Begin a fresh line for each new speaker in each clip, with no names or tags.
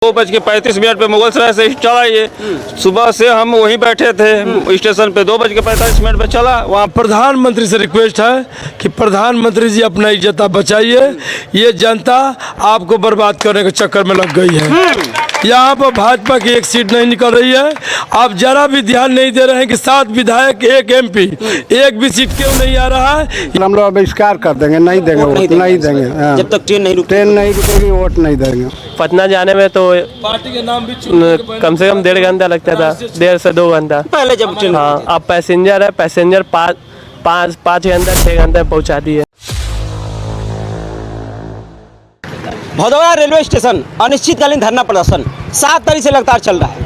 2:35 पे मुगलसराय से चला। ये सुबह से हम वहीं बैठे थे स्टेशन पे, 2:45 पे चला। वहाँ
प्रधानमंत्री से रिक्वेस्ट है कि प्रधानमंत्री जी अपना इज्जत आप बचाइए। ये जनता आपको बर्बाद करने के चक्कर में लग गई है। यहाँ पर भाजपा की एक सीट नहीं निकल रही है। आप जरा भी ध्यान नहीं दे रहे हैं कि 7 विधायक, 1 MP, एक भी सीट क्यों नहीं आ रहा है।
हम लोग बहिष्कार कर देंगे, नहीं देंगे, वोट नहीं देंगे।
जब तक ट्रेन नहीं
रुकेगी वोट नहीं देंगे।
पटना जाने में तो
पार्टी के नाम भी
कम से कम 1.5 घंटा लगता था, 1.5 से 2 घंटा
पहले जब ट्रेन।
हाँ, अब पैसेंजर है, पैसेंजर 5 घंटा 6 घंटे में पहुँचा दिए।
भदौरा रेलवे स्टेशन अनिश्चितकालीन धरना प्रदर्शन 7 तारीख से लगातार चल रहा है।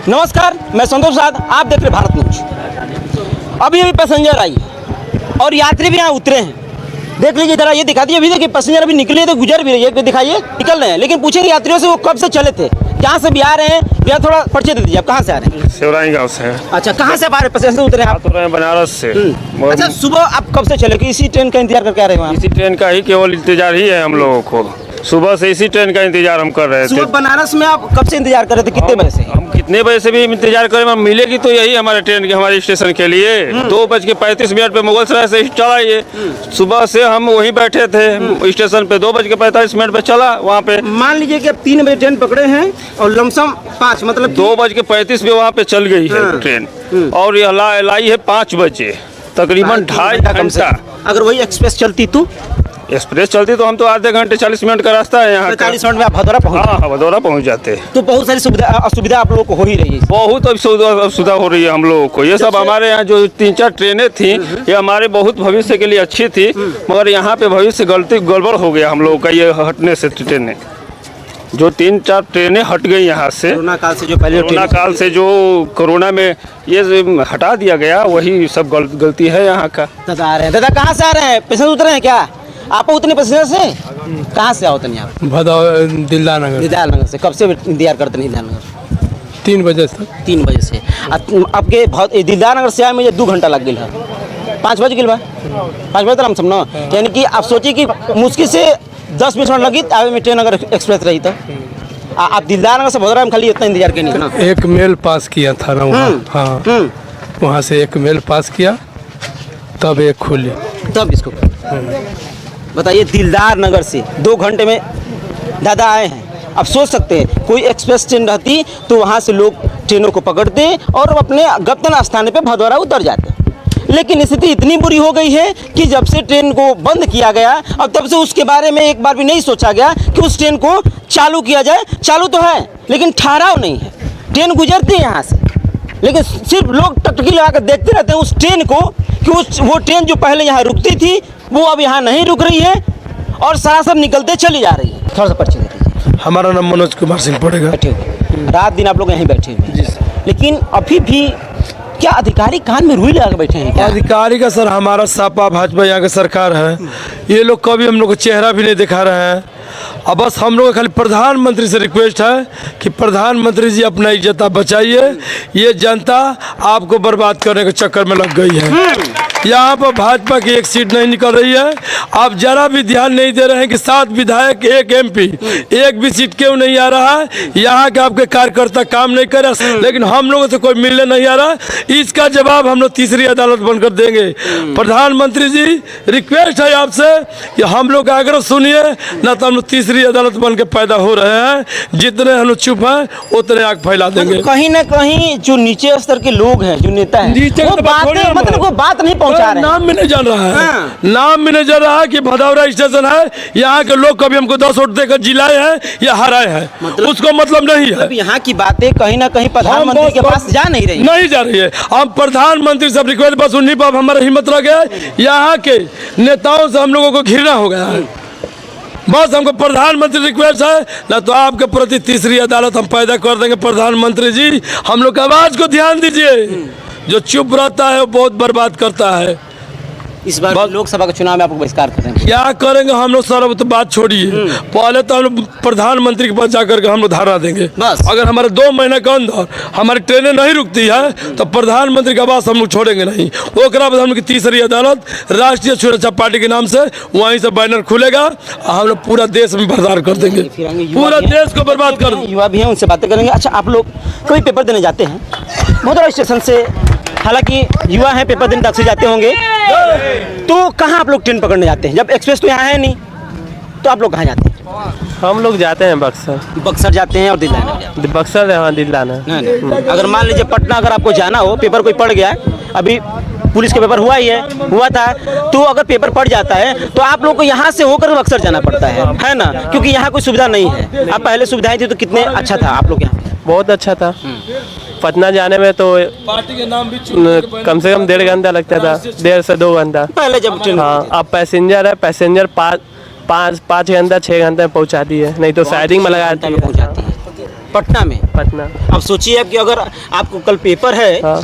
नमस्कार, मैं संतोष साध, आप देख रहे भारत न्यूज। अभी पैसेंजर आई और यात्री भी यहाँ उतरे हैं। देख लीजिए जरा, ये दिखा दिए अभी देखिए पैसेंजर अभी निकले तो गुजर भी रही है, दिखाइए निकल रहे हैं। लेकिन पूछेंगे यात्रियों से वो कब से चले थे, कहाँ से भी आ रहे हैं, भैया थोड़ा परिचय दे दीजिए, आप कहाँ से आ रहे हैं?
शिवराई गाँव से।
अच्छा, कहाँ से आ रहे पैसेंजर उतरे आप?
तो रहे बनारस से।
अच्छा, सुबह आप कब से चले कि इसी ट्रेन का इंतजार करके आ रहे हैं?
इसी ट्रेन का ही केवल इंतजार ही है हम लोगों को। सुबह से इसी ट्रेन का इंतजार हम कर रहे थे।
सुबह बनारस में आप कब से इंतजार कर रहे थे, कितने बजे से?
हम कितने बजे से भी इंतजार करें, हम मिलेगी तो यही हमारे ट्रेन की, हमारे स्टेशन के लिए। 2:35 पे मुगलसराय से चला। ये सुबह से हम वहीं बैठे थे स्टेशन पे, 2:45 पे चला। वहाँ पे
मान लीजिए कि आप 3 बजे ट्रेन पकड़े हैं और लमसम 5 मतलब
2:35 पे वहाँ पे चल गई है ट्रेन, और ये लाई है 5 बजे, तकरीबन 2.5 घंटा।
अगर वही एक्सप्रेस चलती तो
एक्सप्रेस चलती तो हम तो आधे घंटे 40 मिनट का रास्ता है यहाँ का।
40 मिनट में आप भदौरा पहुँच।
हाँ, भदौरा पहुँच जाते।
तो बहुत सारी असुविधा आप लोगों को हो ही रही है।
बहुत असुविधा हो रही है हम लोगों को। ये सब हमारे यहाँ जो 3-4 ट्रेनें थी, ये हमारे बहुत भविष्य के लिए अच्छी थी, मगर यहाँ पे भविष्य गड़बड़ हो गया हम लोगों का। ये हटने से ट्रेनें, जो 3-4 ट्रेनें हट गई यहाँ से,
कोरोना काल से जो पहले
कोरोना काल से जो कोरोना में ये हटा दिया गया, वही सब गलती है यहाँ का।
दादा आ रहे हैं। दादा कहाँ से आ रहे हैं? पैसेंजर उतरे हैं क्या आप? उतने पैसेंजर से कहाँ से आओ तनी आप?
दिलदार
नगर से। कब से इंतजार करते हैं दिलदार नगर?
3 बजे से।
3 बजे से। आपके दिलदार नगर से आए मुझे 2 घंटा लग गया है। 5 बज गया, 5 बजे तक हम समझो। यानी कि आप सोचिए कि मुश्किल से 10 मिनट लगी आवे में ट्रेन अगर एक्सप्रेस रही तो। आप दिलदार नगर से भदौरा में खाली इतना इंतजार किए नहीं ना?
एक मेल पास किया था ना वहाँ। हाँ, वहाँ से एक मेल पास किया, तब एक खुली,
तब इसको बताइए। दिलदार नगर से 2 घंटे में दादा आए हैं। अब सोच सकते हैं कोई एक्सप्रेस ट्रेन रहती तो वहाँ से लोग ट्रेनों को पकड़ते और अपने गंतव्य स्थान पे भदौरा उतर जाते। लेकिन स्थिति इतनी बुरी हो गई है कि जब से ट्रेन को बंद किया गया, अब तब से उसके बारे में एक बार भी नहीं सोचा गया कि उस ट्रेन को चालू किया जाए। चालू तो है लेकिन ठहराव नहीं है। ट्रेन गुजरती है यहाँ से, लेकिन सिर्फ लोग टकटकी लगा कर देखते रहते हैं उस ट्रेन को कि वो ट्रेन जो पहले यहाँ रुकती थी वो अब यहाँ नहीं रुक रही है और सरासर निकलते चली जा रही है। थोड़ा सा परिचय दे दीजिए।
हमारा नाम मनोज कुमार सिंह पड़ेगा।
बैठे हुए रात दिन आप लोग यहीं बैठे हुए हैं, लेकिन अभी भी क्या अधिकारी कान में रुई लगा के बैठे हैं?
अधिकारी का सर हमारा सपा भाजपा यहाँ का सरकार है, ये लोग कभी हम लोग को चेहरा भी नहीं दिखा रहे हैं। अब बस हम लोग खाली प्रधानमंत्री से रिक्वेस्ट है कि प्रधानमंत्री जी अपना इज्जत आप बचाइए। ये जनता आपको बर्बाद करने के चक्कर में लग गई है। यहाँ पर भाजपा की एक सीट नहीं निकल रही है। आप जरा भी ध्यान नहीं दे रहे हैं कि 7 विधायक, 1 MP, एक भी सीट क्यों नहीं आ रहा है। यहाँ के आपके कार्यकर्ता काम नहीं कर रहे, लेकिन हम लोगों से कोई मिलने नहीं आ रहा। इसका जवाब हम लोग तीसरी अदालत बनकर देंगे। प्रधानमंत्री जी रिक्वेस्ट है आपसे कि हम लोग का आग्रह सुनिए, न तो हम लोग तीसरी अदालत बन के पैदा हो रहे हैं। जितने हम लोग चुप हैं उतने आग फैला देंगे।
कहीं ना कहीं जो नीचे स्तर के लोग हैं, जो नेता हैं, वो बात नहीं पहुंचा रहे हैं।
नाम भी नहीं जान रहा है। नाम भी नहीं जान रहा है कि भदौरा स्टेशन है। यहाँ के लोग कभी हमको 10 वोट देकर जिलाए हैं या हराए हैं, उसको मतलब नहीं है।
यहाँ की बातें कहीं ना कहीं प्रधानमंत्री के पास जा नहीं
रही है। हम प्रधानमंत्री से रिक्वेस्ट बस उन्हीं पर हमारा हिम्मत रह गया। यहाँ के नेताओं से हम लोगों को घृणा हो गया है। बस हमको प्रधानमंत्री रिक्वेस्ट है, ना तो आपके प्रति तीसरी अदालत हम पैदा कर देंगे। प्रधानमंत्री जी हम लोग की आवाज को ध्यान दीजिए। जो चुप रहता है वो बहुत बर्बाद करता है।
इस बार
बस-
लोकसभा के चुनाव में आपको बहिष्कार कर रहे हैं।
क्या करेंगे हम लोग सर? अब तो बात छोड़िए, पहले तो हम लोग प्रधानमंत्री के पास जाकर के हम लोग धारणा देंगे।
बस।
अगर हमारे 2 महीने के अंदर हमारी ट्रेनें नहीं रुकती है तो प्रधानमंत्री का आवास हम लोग छोड़ेंगे नहीं। ओकरा बाद हम लोग की तीसरी अदालत राष्ट्रीय सुरक्षा पार्टी के नाम से वहीं से बैनर खुलेगा और हम लोग पूरा देश में बर्बाद कर देंगे,
फिर आएंगे युवा
पूरा
भी हैं।
देश को बर्बाद कर देंगे।
युवा भी हैं, उनसे बातें करेंगे। अच्छा, आप लोग कभी पेपर देने जाते हैं? मधुरा स्टेशन से, हालांकि युवा हैं, पेपर देने अक्सर जाते होंगे, तो कहाँ आप लोग ट्रेन पकड़ने जाते हैं? जब एक्सप्रेस तो यहाँ है नहीं, तो आप लोग कहाँ जाते हैं?
हम लोग जाते हैं बक्सर।
बक्सर जाते हैं और दिल्लाना जाते हैं।
बक्सर हाँ दिल्लाना।
नहीं। अगर मान लीजिए पटना अगर आपको जाना हो, पेपर कोई पड़ गया है, अभी पुलिस का पेपर हुआ ही है, हुआ था, तो अगर पेपर पड़ जाता है तो आप लोग को यहाँ से होकर बक्सर जाना पड़ता है ना? क्योंकि यहाँ कोई सुविधा नहीं है। अब पहले सुविधाएं थी तो कितने अच्छा था आप लोग यहाँ।
बहुत अच्छा था। पटना जाने में तो
पार्टी के नाम भी
कम से कम 1.5 घंटा लगता था, 1.5 से 2 घंटा।
पहले जब ट्रेन
हाँ, अब पैसेंजर है, पैसेंजर 5 घंटा 6 घंटे में पहुँचाती है, नहीं तो साइडिंग में लगा
घंटा में पहुँच जाती है पटना में।
पटना।
अब सोचिए अब कि अगर आपको कल पेपर है,
हाँ।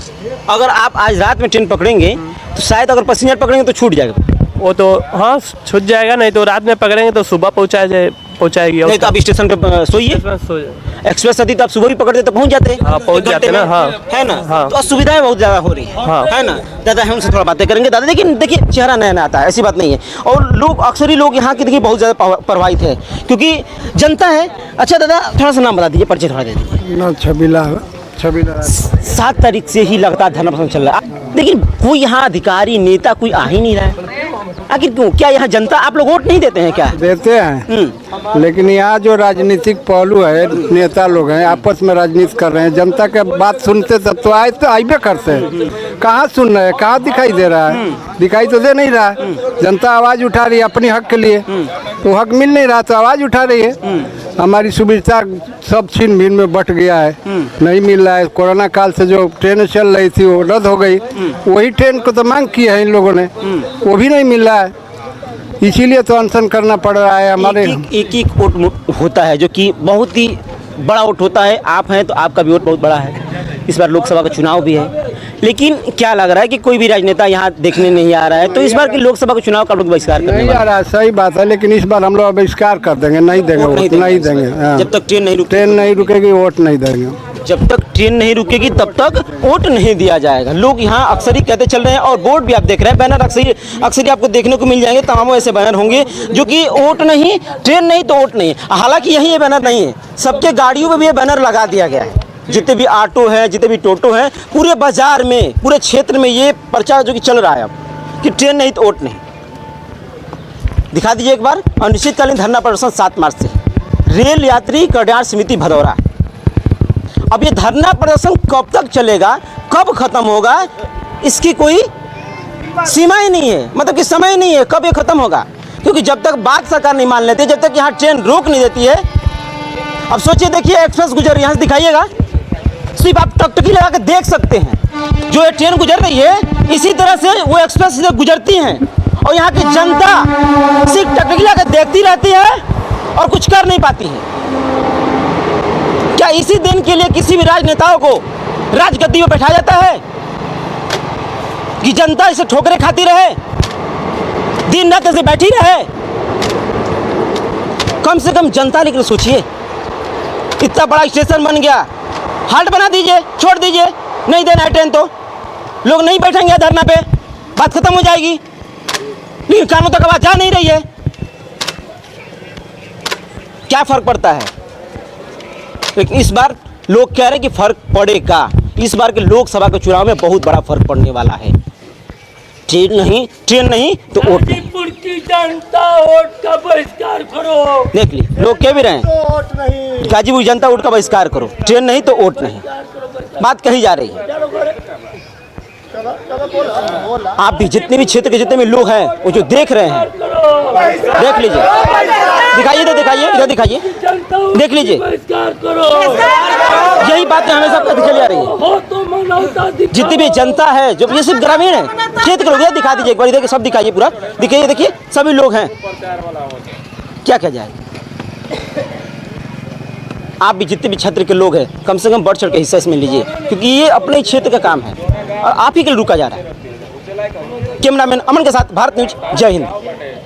अगर आप आज रात में ट्रेन पकड़ेंगे तो शायद अगर पैसेंजर पकड़ेंगे तो छूट जाएगा,
वो तो हाँ छूट जाएगा, नहीं तो रात में पकड़ेंगे तो सुबह पहुँचाएगी।
नहीं तो आप स्टेशन पे सोइए। एक्सप्रेस आती तो आप सुबह भी पकड़ते तो पहुंच जाते।
हाँ, पहुंच
एक घंटे
जाते ना,
में।
हाँ।
है ना?
हाँ।
तो सुविधाएं बहुत ज्यादा हो रही है।
हाँ।
है ना? दादा है, उनसे थोड़ा बातें करेंगे। दादा लेकिन देखिए चेहरा नया नया आता है, ऐसी बात नहीं है। और लोग अक्सर ही लोग यहाँ के देखिए बहुत ज्यादा प्रभावित है क्योंकि जनता है। अच्छा दादा, थोड़ा सा नाम बता दीजिए, परिचय थोड़ा दे दीजिए।
ना छबीला
7 तारीख से ही लगातार धरना प्रदर्शन चल रहा है, लेकिन कोई यहाँ अधिकारी नेता कोई आ ही नहीं रहा है। आखिर क्यों? क्या यहाँ जनता, आप लोग वोट नहीं देते हैं क्या?
देते हैं, लेकिन यहाँ जो राजनीतिक पहलू है, नेता लोग हैं आपस में राजनीति कर रहे हैं। जनता के बात सुनते तब तो आए, तो आइबे करते हैं। कहाँ सुन रहे हैं? कहाँ दिखाई दे रहा है? दिखाई तो दे नहीं रहा है। जनता आवाज़ उठा रही है अपने हक के लिए, तो हक मिल नहीं रहा तो आवाज़ उठा रही है। हमारी सुविधा सब छीन भीन में बट गया है, नहीं मिल रहा है। कोरोना काल से जो ट्रेन चल रही थी वो रद्द हो गई, वही ट्रेन को तो मांग की है इन लोगों ने, वो भी नहीं मिल रहा है। इसीलिए तो अनशन करना पड़ रहा है हमारे।
एक वोट होता है जो कि बहुत ही बड़ा वोट होता है। आप हैं तो आपका भी वोट बहुत बड़ा है। इस बार लोकसभा का चुनाव भी है, लेकिन क्या लग रहा है कि कोई भी राजनेता यहाँ देखने नहीं आ रहा है, तो इस बार के लोकसभा के चुनाव का लोग बहिष्कार करने
नहीं आ रहा है, सही बात है, लेकिन इस बार हम लोग बहिष्कार कर देंगे, नहीं देंगे वोट, नहीं देंगे। हाँ।
जब तक ट्रेन नहीं रुकेगी,
ट्रेन नहीं रुकेगी वोट नहीं देंगे।
जब तक ट्रेन नहीं रुकेगी तब तक वोट नहीं दिया जाएगा। लोग यहाँ अक्सर ही कहते चल रहे हैं, और बोर्ड भी आप देख रहे हैं, बैनर अक्सर ही आपको देखने को मिल जाएंगे। तमाम ऐसे बैनर होंगे जो कि वोट नहीं, ट्रेन नहीं तो वोट नहीं। हालांकि यही ये बैनर नहीं है, सबके गाड़ियों में भी ये बैनर लगा दिया गया है। जितने भी ऑटो हैं, जितने भी टोटो हैं, पूरे बाजार में, पूरे क्षेत्र में ये प्रचार जो कि चल रहा है अब कि ट्रेन नहीं तो वोट नहीं। दिखा दीजिए एक बार। अनिश्चितकालीन धरना प्रदर्शन 7 मार्च से, रेल यात्री कल्याण समिति भदौरा। अब ये धरना प्रदर्शन कब तक चलेगा, कब खत्म होगा, इसकी कोई सीमा ही नहीं है, मतलब कि समय नहीं है कब ये खत्म होगा। क्योंकि जब तक बात सरकार नहीं मान लेती, जब तक यहाँ ट्रेन रोक नहीं देती है। अब सोचिए, देखिए एक्सप्रेस गुजर, यहाँ से दिखाइएगा, सिर्फ आप टकटकी लगा के देख सकते हैं। जो ये ट्रेन गुजर रही है इसी तरह से वो एक्सप्रेस से गुजरती हैं, और यहाँ की जनता सिर्फ टकटकी लगा के देखती रहती है और कुछ कर नहीं पाती है। क्या इसी दिन के लिए किसी भी राजनेताओं को राजगद्दी में बैठाया जाता है कि जनता इसे ठोकरें खाती रहे, दिन रात ऐसे बैठी रहे? कम से कम जनता, लेकिन सोचिए, इतना बड़ा स्टेशन बन गया, हाल्ट बना दीजिए, छोड़ दीजिए, नहीं देना है ट्रेन तो लोग नहीं बैठेंगे धरना पे, बात खत्म हो जाएगी। लेकिन कानों तक आवाज जा नहीं रही है। क्या फर्क पड़ता है? लेकिन इस बार लोग कह रहे हैं कि फर्क पड़ेगा। इस बार के लोकसभा के चुनाव में बहुत बड़ा फर्क पड़ने वाला है। ट्रेन नहीं तो वोट नहीं।
की जनता वोट का बहिष्कार करो।
देख ली लोग कह भी रहे हैं, गाजीपुर जनता वोट का बहिष्कार करो, ट्रेन नहीं तो वोट नहीं, बात कही जा रही है। आप भी जितने भी क्षेत्र के जितने भी लोग हैं वो जो देख रहे हैं, देख लीजिए, दिखाइए तो दिखाइए, इधर दिखाइए, देख लीजिए, यही बातें हमेशा कहती चली आ रही है। जितनी भी जनता है, जो ये सिर्फ ग्रामीण है, क्षेत्र के लोग, दिखा दीजिए एक बार, देखिए सब दिखाइए, पूरा दिखाइए, देखिए सभी लोग हैं। क्या क्या जाए, आप भी जितने भी क्षेत्र के लोग हैं कम से कम बढ़ चढ़ के हिस्सा इसमें लीजिए, क्योंकि ये अपने क्षेत्र का काम है और आप ही के लिए रुका जा रहा है। कैमरामैन अमन के साथ भारत न्यूज, जय हिंद।